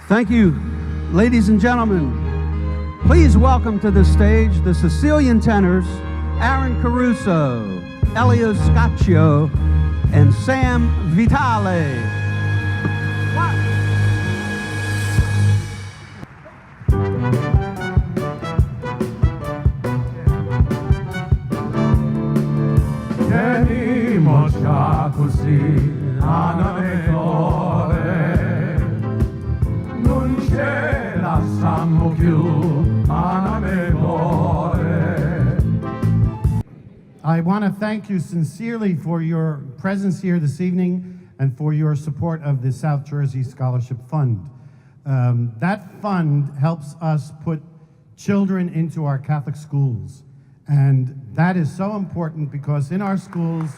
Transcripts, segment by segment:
Thank you, ladies and gentlemen. Please welcome to the stage the Sicilian tenors, Aaron Caruso, Elio Scaccio, and Sam Vitale. Chiedimoscia così anamore, non ce la sammo più anamore. I want to thank you sincerely for your presence here this evening and for your support of the South Jersey Scholarship Fund. That fund helps us put children into our Catholic schools. And that is so important because in our schools,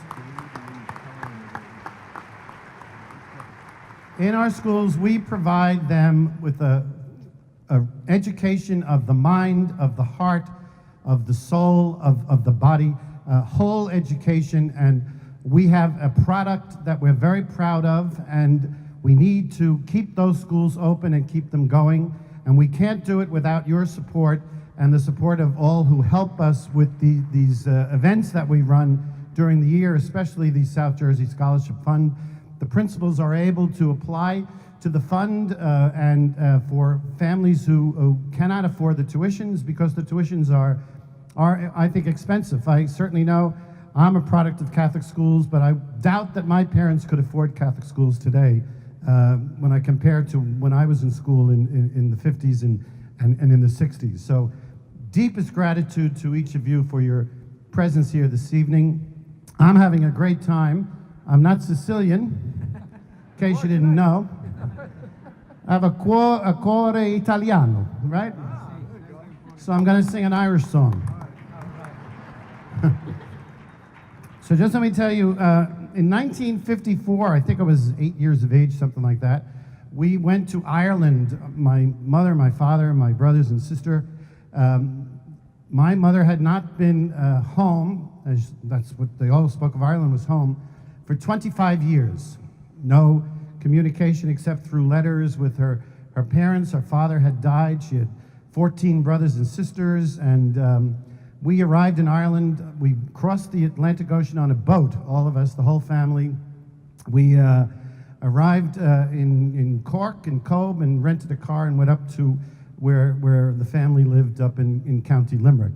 we provide them with a education of the mind, of the heart, of the soul, of the body, whole education. And we have a product that we're very proud of, and we need to keep those schools open and keep them going. And we can't do it without your support and the support of all who help us with these events that we run during the year, especially the South Jersey Scholarship Fund. The principals are able to apply to the fund and for families who cannot afford the tuitions, because the tuitions are, I think, expensive. I certainly know I'm a product of Catholic schools, but I doubt that my parents could afford Catholic schools today when I compare to when I was in school in the 50s and in the 60s. So deepest gratitude to each of you for your presence here this evening. I'm having a great time. I'm not Sicilian, in case you didn't know. I have a cuore italiano, right? So I'm going to sing an Irish song. So just let me tell you, in 1954, I think I was 8 years of age, something like that, we went to Ireland, my mother, my father, my brothers and sister. My mother had not been home, as that's what they all spoke of Ireland was home, for 25 years. No communication except through letters with her parents. Her father had died. She had 14 brothers and sisters, and we arrived in Ireland. We crossed the Atlantic Ocean on a boat, all of us, the whole family. We arrived in Cork and Cobh and rented a car and went up to where the family lived up in County Limerick.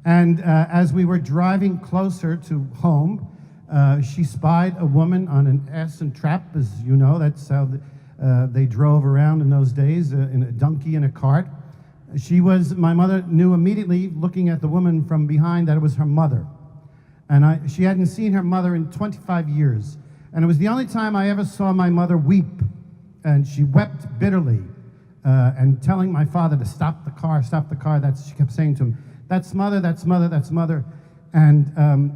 And as we were driving closer to home, she spied a woman on an ass and trap, as you know. That's how they drove around in those days, in a donkey and a cart. My mother knew immediately, looking at the woman from behind, that it was her mother. And she hadn't seen her mother in 25 years. And it was the only time I ever saw my mother weep. And she wept bitterly. And telling my father to stop the car, she kept saying to him, "That's mother, that's mother, that's mother." And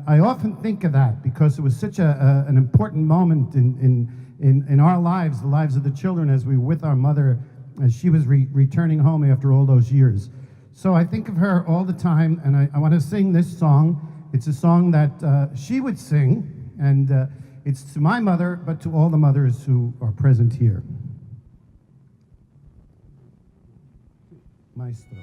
I often think of that because it was such an important moment in our lives, the lives of the children, as we were with our mother, as she was returning home after all those years. So I think of her all the time, and I want to sing this song. It's a song that she would sing, and it's to my mother, but to all the mothers who are present here. Maestro.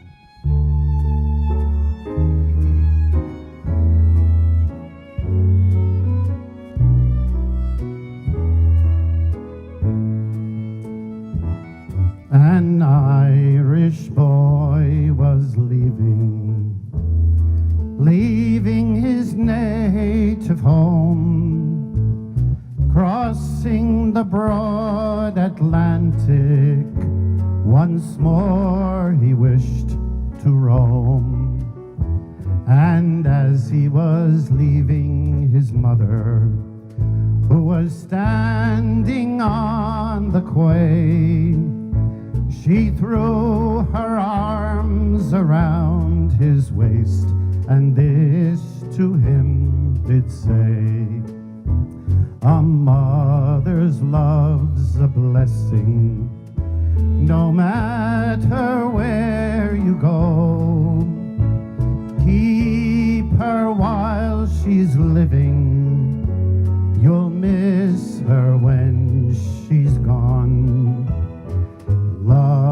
An Irish boy was leaving his native home, crossing the broad Atlantic. Once more he wished to roam, and as he was leaving his mother, who was standing on the quay, she threw her arms around his waist, and this to him did say, "A mother's love's a blessing, no matter where you go. Keep her while she's living, you'll miss her when she's gone. Love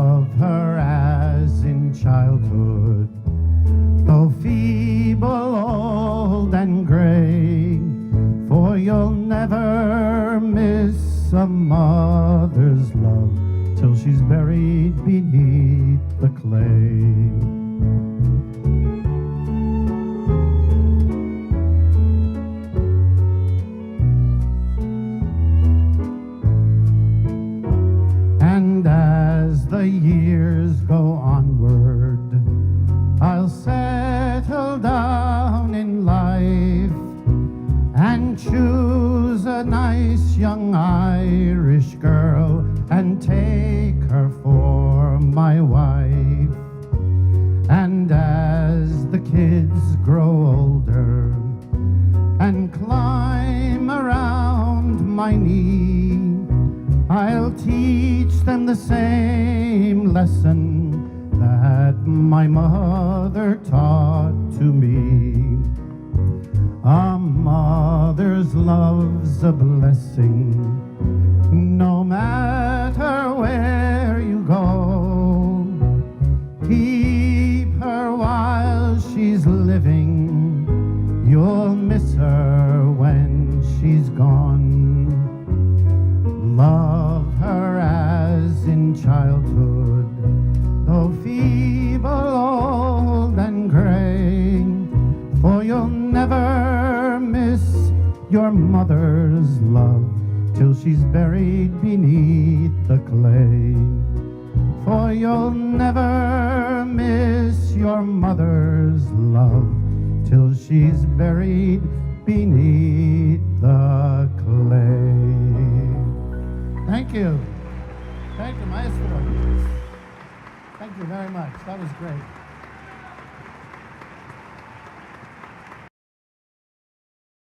till she's buried beneath the clay. And as the years go onward, I'll settle down in life and choose a nice young Irish girl and take her for my wife. And as the kids grow older and climb around my knee, I'll teach them the same lesson that my mother taught to me. A mother's love's a blessing, no matter where you go. Keep her while she's living, you'll miss her when she's gone. Love her as in childhood, though feeble, old and gray, for you'll never miss your mother's love till she's buried beneath the clay. For you'll never miss your mother's love till she's buried beneath the clay. Thank you. Thank you, Maestro. Thank you very much. That was great.